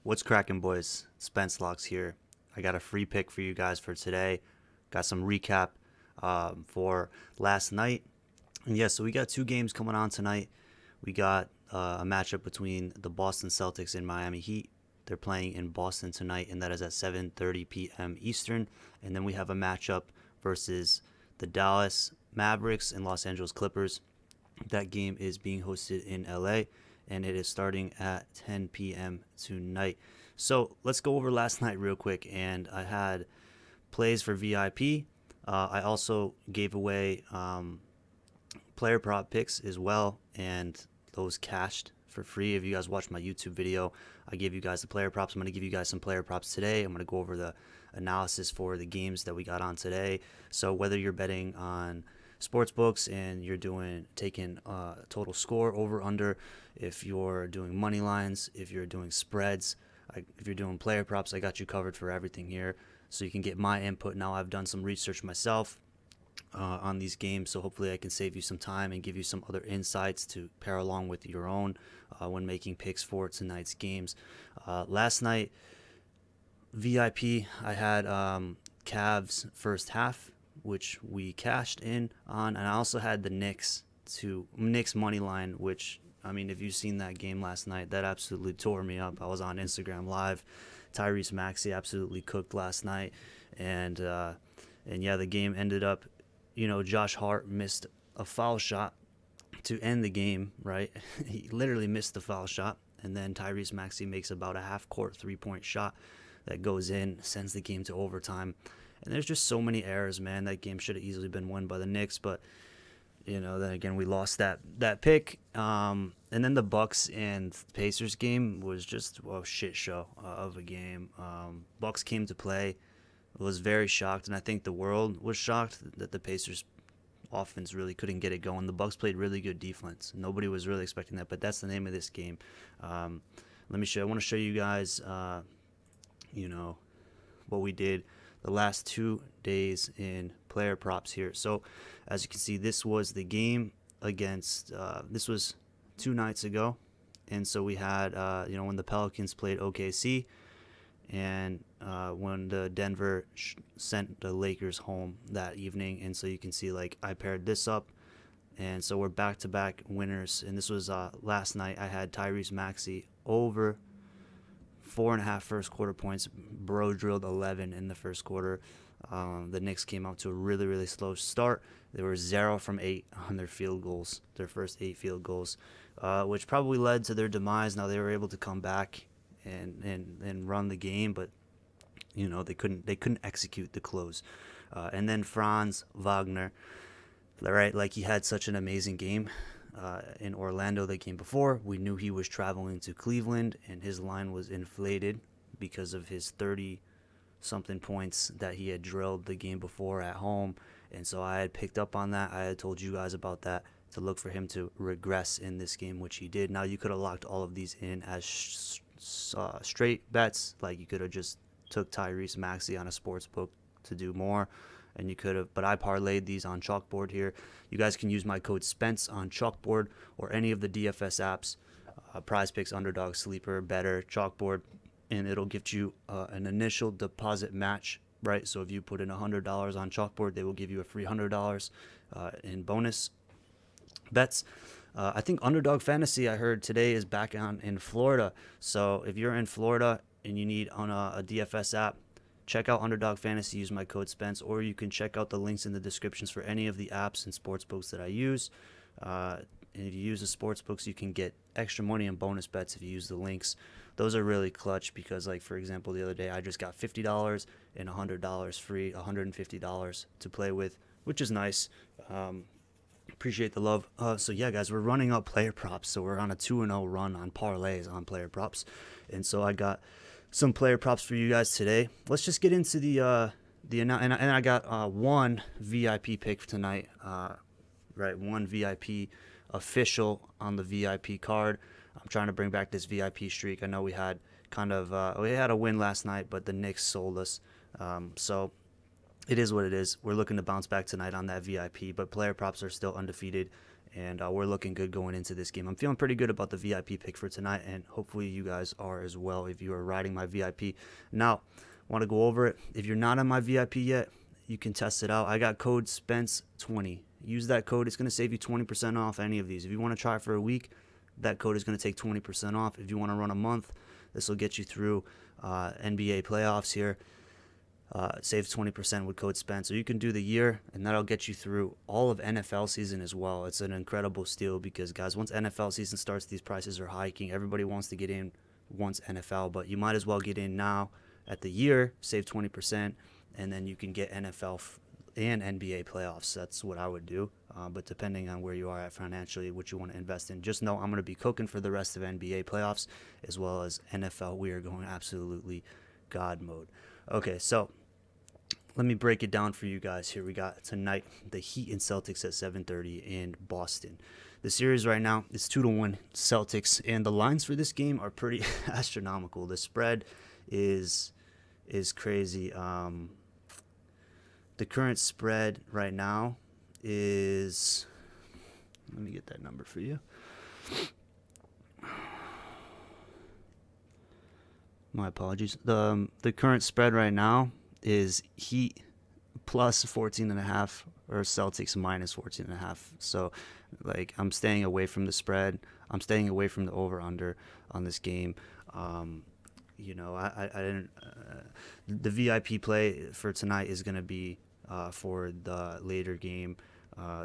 What's cracking, boys? Spence Locks here. I got a free pick for you guys for today. Got some recap for last night. And yeah, so we got two games coming on tonight. We got a matchup between the Boston Celtics and Miami Heat. They're playing in Boston tonight, and that is at 7:30 p.m. Eastern. And then we have a matchup versus the Dallas Mavericks and Los Angeles Clippers. That game is being hosted in LA, and it is starting at 10 p.m. tonight. So let's go over last night real quick. And I had plays for VIP. I also gave away player prop picks as well, and those cashed for free. If you guys watched my YouTube video, I gave you guys the player props. I'm going to give you guys some player props today. I'm going to go over the analysis for the games that we got on today. So whether you're betting on sports books and you're taking total score over under, if you're doing money lines, if you're doing spreads, if you're doing player props, I got you covered for everything here, so you can get my input. Now I've done some research myself on these games, so hopefully I can save you some time and give you some other insights to pair along with your own when making picks for tonight's games. Last night, VIP, I had Cavs first half, which we cashed in on, and I also had the Knicks money line, which, I mean, if you've seen that game last night, that absolutely tore me up. I was on Instagram Live. Tyrese Maxey absolutely cooked last night, and yeah, the game ended up, Josh Hart missed a foul shot to end the game, right? He literally missed the foul shot, and then Tyrese Maxey makes about a half-court three-point shot that goes in, sends the game to overtime. And there's just so many errors, man. That game should have easily been won by the Knicks, but then again, we lost that pick. And then the Bucks and Pacers game was just a shit show of a game. Bucks came to play, was very shocked, and I think the world was shocked that the Pacers offense really couldn't get it going. The Bucks played really good defense. Nobody was really expecting that, but that's the name of this game. Let me show. I want to show you guys, what we did the last 2 days in player props here. So as you can see, this was the game against this was 2 nights ago, and so we had when the Pelicans played OKC, and when the Denver sent the Lakers home that evening. And so you can see, like, I paired this up, and so we're back-to-back winners. And this was last night. I had Tyrese Maxey over 4.5 first quarter points. Bro drilled 11 in the first quarter. The Knicks came out to a really, really slow start. They were 0 from 8 on their field goals, their first 8 field goals, which probably led to their demise. Now they were able to come back and run the game, but they couldn't execute the close. And then Franz Wagner, right? Like, he had such an amazing game in Orlando the game before. We knew he was traveling to Cleveland, and his line was inflated because of his 30-something points that he had drilled the game before at home. And so I had picked up on that. I had told you guys about that, to look for him to regress in this game, which he did. Now, you could have locked all of these in as straight bets. Like, you could have just took Tyrese Maxey on a sports book to do more, and you could have, but I parlayed these on Chalkboard here. You guys can use my code Spence on Chalkboard or any of the DFS apps, Prize Picks, Underdog, Sleeper, Betr, Chalkboard, and it'll give you an initial deposit match, right? So if you put in $100 on Chalkboard, they will give you a free $100 in bonus bets. I think Underdog Fantasy, I heard today, is back on in Florida. So if you're in Florida and you need on a DFS app, check out Underdog Fantasy. Use my code Spence, or you can check out the links in the descriptions for any of the apps and sportsbooks that I use. And if you use the sportsbooks, you can get extra money and bonus bets if you use the links. Those are really clutch because, like, for example, the other day I just got $50 and $100 free, $150 to play with, which is nice. Appreciate the love. So yeah, guys, we're running up player props. So we're on a 2-0 run on parlays on player props, and so I got some player props for you guys today. Let's just get into the and I got one VIP pick for tonight. Right, one VIP official on the VIP card. I'm trying to bring back this VIP streak. I know we had we had a win last night, but the Knicks sold us. So it is what it is. We're looking to bounce back tonight on that VIP, but player props are still undefeated, and we're looking good going into this game. I'm feeling pretty good about the VIP pick for tonight, and hopefully you guys are as well if you are riding my VIP. Now, want to go over it. If you're not on my VIP yet, you can test it out. I got code Spence20. Use that code. It's going to save you 20% off any of these. If you want to try it for a week, that code is going to take 20% off. If you want to run a month, this will get you through NBA playoffs here. Save 20% with code Spence. So you can do the year, and that'll get you through all of NFL season as well. It's an incredible steal because, guys, once NFL season starts, these prices are hiking. Everybody wants to get in once NFL, but you might as well get in now at the year, save 20%, and then you can get NFL and NBA playoffs. That's what I would do. But depending on where you are at financially, what you want to invest in, just know I'm going to be cooking for the rest of NBA playoffs as well as NFL. We are going absolutely God mode. Okay, so let me break it down for you guys here. We got tonight the Heat and Celtics at 7:30 in Boston. The series right now is 2-1 Celtics, and the lines for this game are pretty astronomical. The spread is crazy. The current spread right now is, let me get that number for you. My apologies. The current spread right now is Heat plus 14.5 or Celtics minus 14.5. So, like, I'm staying away from the spread. I'm staying away from the over/under on this game. You know, I didn't. The VIP play for tonight is going to be for the later game,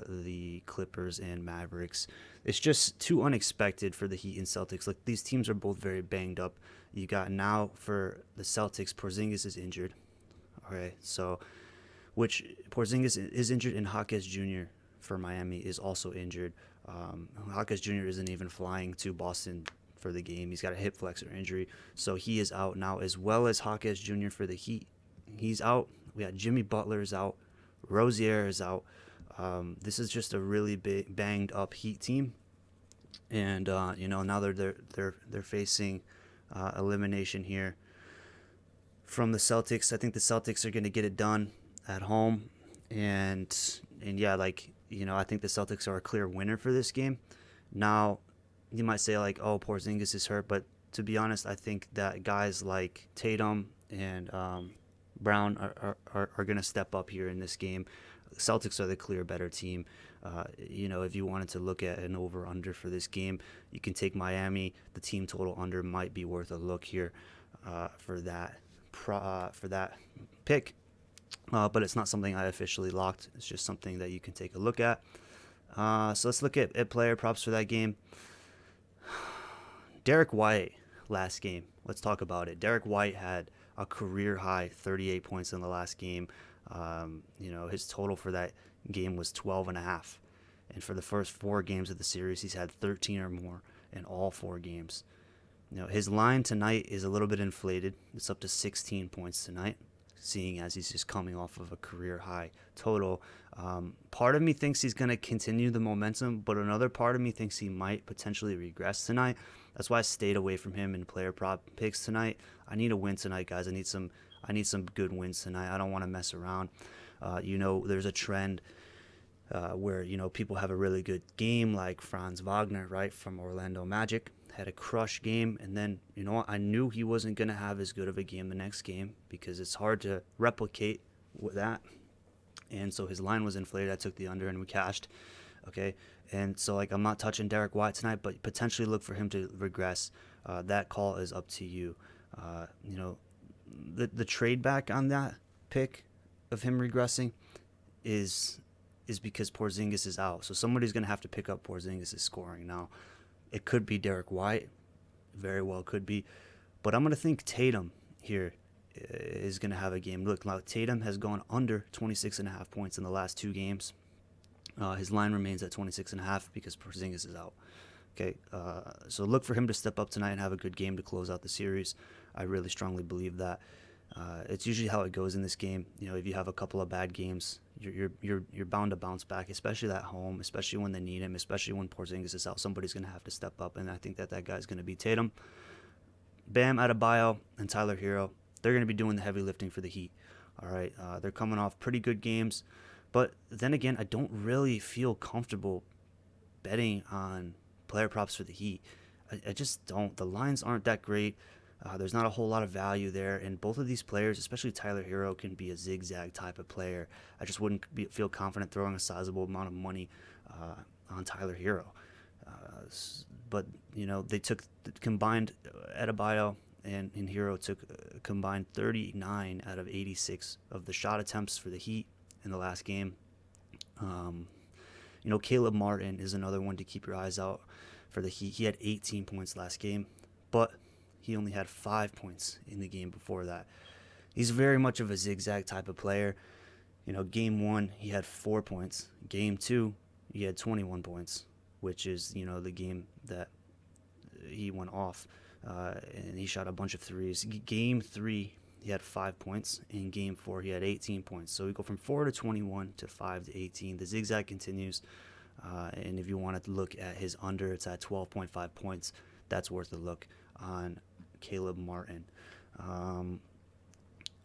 the Clippers and Mavericks. It's just too unexpected for the Heat and Celtics. Like, these teams are both very banged up. You got now for the Celtics, Porzingis is injured. All right, so which Porzingis is injured, and Hawkes Jr. for Miami is also injured. Hawkes Jr. isn't even flying to Boston for the game. He's got a hip flexor injury, so he is out now, as well as Hawkes Jr. for the Heat. He's out. We got Jimmy Butler is out. Rozier is out. This is just a really big banged up Heat team, and you know, now they're facing elimination here from the Celtics. I think the Celtics are going to get it done at home, and yeah, like, you know, I think the Celtics are a clear winner for this game. Now, you might say, like, oh, Porzingis is hurt, but to be honest, I think that guys like Tatum and Brown are going to step up here in this game. The Celtics are the clear better team. You know, if you wanted to look at an over/under for this game, you can take Miami. The team total under might be worth a look here for that pick. But it's not something I officially locked. It's just something that you can take a look at. So let's look at player props for that game. Derek White, last game. Let's talk about it. Derek White had a career high 38 points in the last game. You know, his total for that game was 12.5. And for the first 4 games of the series, he's had 13 or more in all 4 games. You know, his line tonight is a little bit inflated. It's up to 16 points tonight, seeing as he's just coming off of a career high total. Part of me thinks he's going to continue the momentum, but another part of me thinks he might potentially regress tonight. That's why I stayed away from him in player prop picks tonight. I need a win tonight, guys. I need some good wins tonight. I don't want to mess around. You know, there's a trend where, you know, people have a really good game, like Franz Wagner, right, from Orlando Magic. Had a crush game, and then, you know, I knew he wasn't going to have as good of a game the next game because it's hard to replicate with that. And so his line was inflated. I took the under and we cashed. Okay. And so, like, I'm not touching Derek White tonight, but potentially look for him to regress. That call is up to you. You know, the trade back on that pick of him regressing is because Porzingis is out. So somebody's going to have to pick up Porzingis' scoring. Now, it could be Derek White. Very well could be. But I'm going to think Tatum here is going to have a game. Look, now Tatum has gone under 26.5 points in the last 2 games. His line remains at 26.5 because Porzingis is out. Okay, so look for him to step up tonight and have a good game to close out the series. I really strongly believe that. It's usually how it goes in this game. You know, if you have a couple of bad games, you're bound to bounce back, especially at home, especially when they need him, especially when Porzingis is out. Somebody's going to have to step up, and I think that guy's going to be Tatum. Bam Adebayo and Tyler Hero, they're going to be doing the heavy lifting for the Heat. All right, they're coming off pretty good games, but then again, I don't really feel comfortable betting on player props for the Heat. I just don't. The lines aren't that great. There's not a whole lot of value there, and both of these players, especially Tyler Hero, can be a zigzag type of player. I just wouldn't feel confident throwing a sizable amount of money on Tyler Hero. But they took combined Adebayo and Hero took combined 39 out of 86 of the shot attempts for the Heat in the last game. Caleb Martin is another one to keep your eyes out for the Heat. He had 18 points last game, but he only had 5 points in the game before that. He's very much of a zigzag type of player. Game 1, he had 4 points. Game 2, he had 21 points, which is, the game that he went off, and he shot a bunch of threes. Game 3, he had 5 points. In Game 4, he had 18 points. So we go from 4 to 21 to 5 to 18. The zigzag continues, and if you wanted to look at his under, it's at 12.5 points. That's worth a look on Caleb Martin.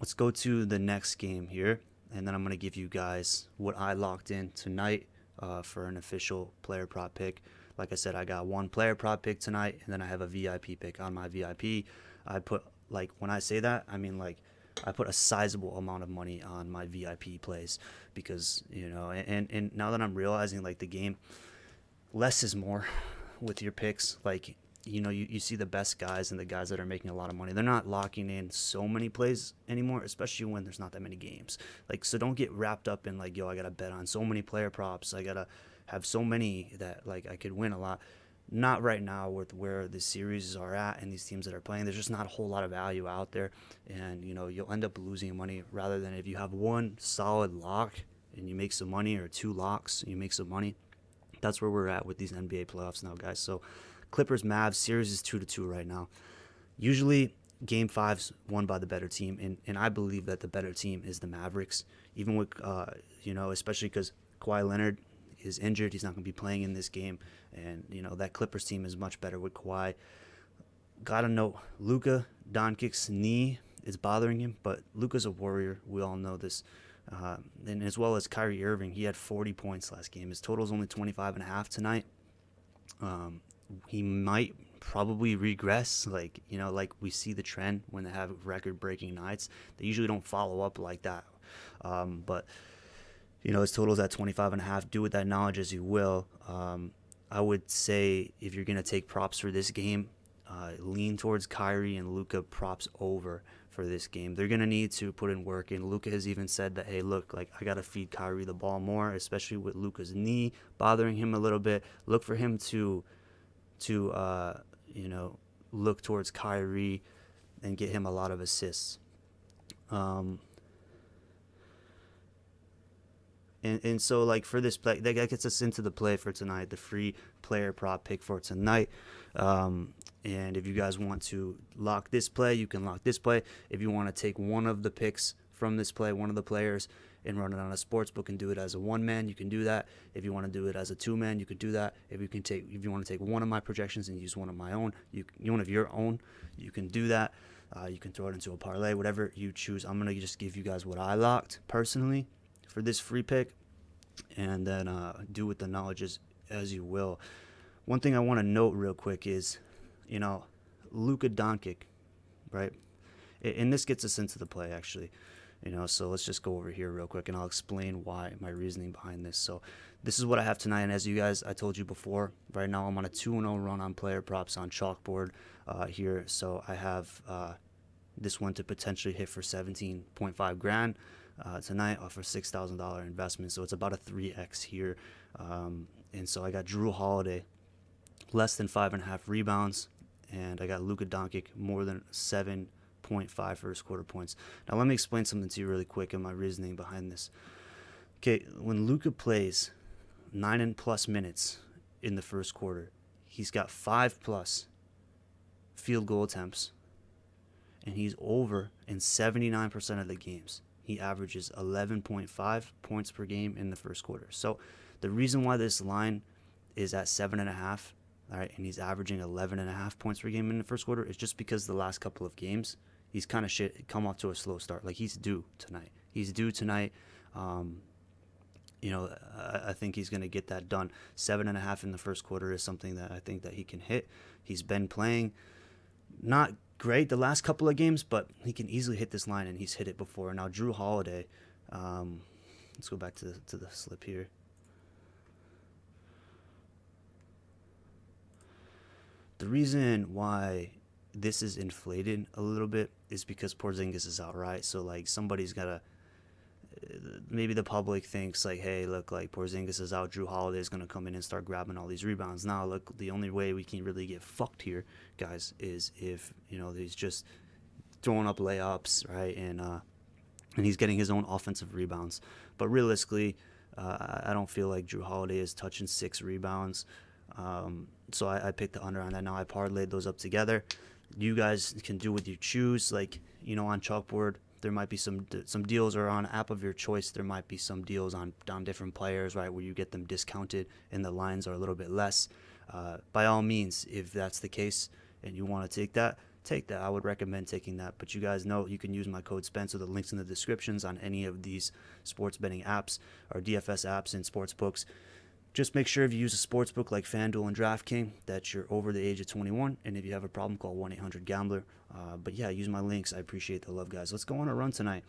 Let's go to the next game here, and then I'm going to give you guys what I locked in tonight for an official player prop pick. Like I said, I got one player prop pick tonight, and then I have a VIP pick. On my VIP, I put, when I say that, I mean I put a sizable amount of money on my VIP plays because, and now that I'm realizing the game, less is more with your picks. You see the best guys and the guys that are making a lot of money. They're not locking in so many plays anymore, especially when there's not that many games. So don't get wrapped up in I got to bet on so many player props. I got to have so many that I could win a lot. Not right now with where the series are at and these teams that are playing. There's just not a whole lot of value out there, and you'll end up losing money rather than if you have one solid lock and you make some money, or two locks and you make some money. That's where we're at with these NBA playoffs now, guys. So Clippers Mavs series is 2-2 right now. Usually Game 5's won by the better team, and I believe that the better team is the Mavericks. Even with especially because Kawhi Leonard is injured, he's not going to be playing in this game, and that Clippers team is much better with Kawhi. Gotta note, Luka Doncic's knee is bothering him, but Luka's a warrior. We all know this. And as well as Kyrie Irving, he had 40 points last game. His total is only 25.5 tonight. He might probably regress, we see the trend when they have record-breaking nights. They usually don't follow up like that. But his total's at 25.5. Do with that knowledge as you will. I would say if you're going to take props for this game, lean towards Kyrie and Luka props over for this game. They're going to need to put in work, and Luka has even said that, hey, look, I got to feed Kyrie the ball more, especially with Luka's knee bothering him a little bit. Look for him to look towards Kyrie and get him a lot of assists. And so, for this play, that gets us into the play for tonight, the free player prop pick for tonight. And if you guys want to lock this play, you can lock this play. If you want to take one of the picks from this play, one of the players, and run it on a sports book and do it as a one-man, you can do that. If you want to do it as a two-man, you could do that. If you want to take one of my projections and use one of my own, one of your own, you can do that. You can throw it into a parlay, whatever you choose. I'm going to just give you guys what I locked personally for this free pick, and then do with the knowledge as you will. One thing I want to note real quick is, Luka Doncic, right? And this gets us into the play, actually. So let's just go over here real quick, and I'll explain why, my reasoning behind this. So this is what I have tonight, and as you guys, I told you before, right now I'm on a 2-0 run on player props on Chalkboard here. So I have this one to potentially hit for 17.5 grand tonight off a $6,000 investment. So it's about a 3x here. And so I got Drew Holiday, less than 5.5 rebounds, and I got Luka Doncic, more than 7.5 first quarter points. Now let me explain something to you really quick and my reasoning behind this. Okay, when Luka plays 9+ minutes in the first quarter, he's got 5+ field goal attempts, and he's over in 79% of the games. He averages 11.5 points per game in the first quarter. So the reason why this line is at 7.5, all right, and he's averaging 11.5 points per game in the first quarter is just because the last couple of games he's kind of come off to a slow start. He's due tonight. I think he's going to get that done. 7.5 in the first quarter is something that I think that he can hit. He's been playing not great the last couple of games, but he can easily hit this line, and he's hit it before. Now, Drew Holiday, let's go back to the slip here. The reason why this is inflated a little bit is because Porzingis is out, right? So, like, somebody's got to, maybe the public thinks, like, hey, look, like, Porzingis is out, Drew Holiday is going to come in and start grabbing all these rebounds. Now, look, the only way we can really get fucked here, guys, is if, he's just throwing up layups, right? And he's getting his own offensive rebounds. But realistically, I don't feel like Drew Holiday is touching 6 rebounds. So I picked the under on that. Now I parlayed those up together. You guys can do what you choose. Like, on Chalkboard, there might be some deals, or on an app of your choice, there might be some deals on different players, right, where you get them discounted and the lines are a little bit less. By all means, if that's the case and you want to take that. I would recommend taking that. But you guys know you can use my code Spencer. The links in the descriptions on any of these sports betting apps or DFS apps and sports books. Just make sure if you use a sports book like FanDuel and DraftKings that you're over the age of 21. And if you have a problem, call 1-800-GAMBLER. But yeah, use my links. I appreciate the love, guys. Let's go on a run tonight.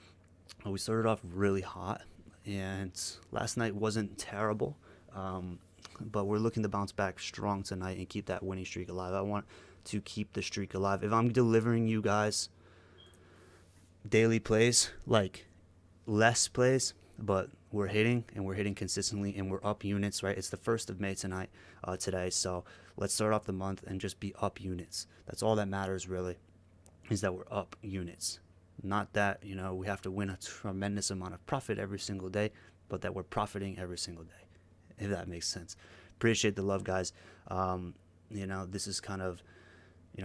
We started off really hot, and last night wasn't terrible. But we're looking to bounce back strong tonight and keep that winning streak alive. I want to keep the streak alive. If I'm delivering you guys daily plays, like less plays, but we're hitting, and we're hitting consistently, and we're up units, right? It's the 1st of May today, so let's start off the month and just be up units. That's all that matters, really, is that we're up units. Not that, we have to win a tremendous amount of profit every single day, but that we're profiting every single day, if that makes sense. Appreciate the love, guys. This is kind of,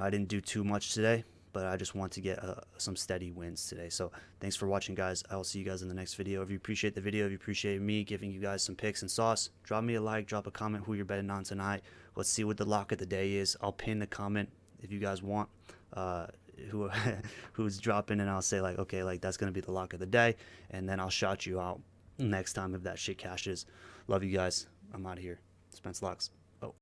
I didn't do too much today, but I just want to get some steady wins today. So thanks for watching, guys. I will see you guys in the next video. If you appreciate the video, if you appreciate me giving you guys some picks and sauce, drop me a like, drop a comment who you're betting on tonight. Let's see what the lock of the day is. I'll pin the comment if you guys want who's dropping, and I'll say, like, okay, like, that's going to be the lock of the day, and then I'll shout you out next time if that shit cashes. Love you guys. I'm out of here. Spence Locks.